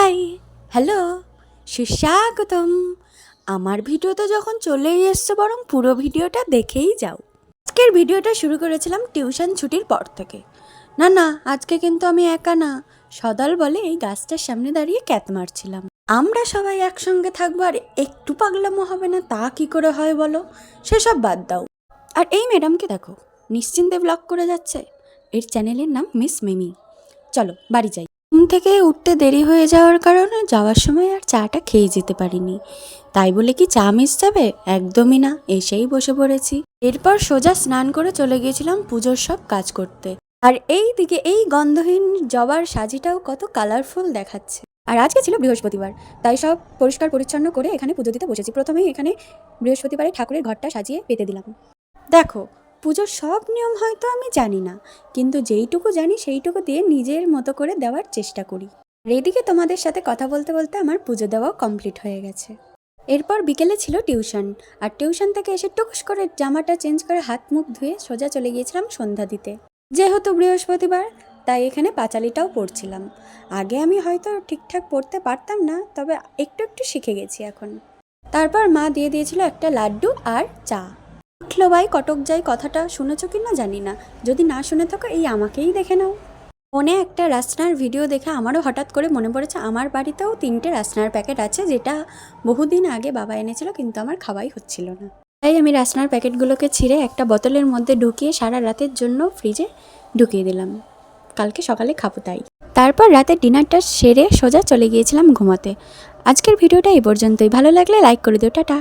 High, hello, সুস্বাগতম। আমার ভিডিওতে যখন চলেই এসছে বরং পুরো ভিডিওটা দেখেই যাও। আজকের ভিডিওটা শুরু করেছিলাম টিউশন ছুটির পর থেকে। না, আজকে কিন্তু আমি একা না, সদাল বলে এই গাছটার সামনে দাঁড়িয়ে ক্যাত মারছিলাম। আমরা সবাই একসঙ্গে থাকবো আর একটু পাগলামো হবে না, তা কি করে হয় বলো? সেসব বাদ দাও। আর এই ম্যাডামকে দেখো, নিশ্চিন্তে ব্লগ করে যাচ্ছে। এর চ্যানেলের নাম মিস মিমি। চলো বাড়ি যাই। ঘুম থেকে উঠতে দেরি হয়ে যাওয়ার কারণে যাওয়ার সময় আর চাটা খেয়ে যেতে পারিনি। তাই বলে কি চা মিস যাবে? একদমই না, এসেই বসে পড়েছি। এরপর সোজা স্নান করে চলে গিয়েছিলাম পুজোর সব কাজ করতে। আর এই দিকে এই গন্ধহীন জবার সাজিটাও কত কালারফুল দেখাচ্ছে। আর আজকে ছিল বৃহস্পতিবার, তাই সব পরিষ্কার পরিচ্ছন্ন করে এখানে পুজো দিতে বসেছি। প্রথমেই এখানে বৃহস্পতিবারে ঠাকুরের ঘরটা সাজিয়ে পেতে দিলাম। দেখো, পুজোর সব নিয়ম হয়তো আমি জানি না, কিন্তু যেইটুকু জানি সেইটুকু দিয়ে নিজের মতো করে দেওয়ার চেষ্টা করি। আর এইদিকে তোমাদের সাথে কথা বলতে বলতে আমার পুজো দেওয়াও কমপ্লিট হয়ে গেছে। এরপর বিকেলে ছিল টিউশন, আর টিউশন থেকে এসে টুকুস করে জামাটা চেঞ্জ করে হাত মুখ ধুয়ে সোজা চলে গিয়েছিলাম সন্ধ্যা দিতে। যেহেতু বৃহস্পতিবার, তাই এখানে পাঁচালিটাও পড়ছিলাম। আগে আমি হয়তো ঠিকঠাক পড়তে পারতাম না, তবে একটু একটু শিখে গেছি এখন। তারপর মা দিয়ে দিয়েছিল একটা লাড্ডু আর চা। উঠলো ভাই কটক যাই, কথাটা শুনেছো কি না জানি না, যদি না শুনে থাকো এই আমাকেই দেখে নাও। ফোনে একটা রাসনার ভিডিও দেখে আমারও হঠাৎ করে মনে পড়েছে আমার বাড়িতেও 3টে রাসনার প্যাকেট আছে, যেটা বহুদিন আগে বাবা এনেছিল, কিন্তু আমার খাওয়াই হচ্ছিল না। তাই আমি রাসনার প্যাকেটগুলোকে ছিঁড়ে একটা বোতলের মধ্যে ঢুকিয়ে সারা রাতের জন্য ফ্রিজে ঢুকিয়ে দিলাম, কালকে সকালে খাবো তাই। তারপর রাতে ডিনারটা সেরে সোজা চলে গিয়েছিলাম ঘুমাতে। আজকের ভিডিওটা এই পর্যন্তই। ভালো লাগলে লাইক করে দিও। টাটা।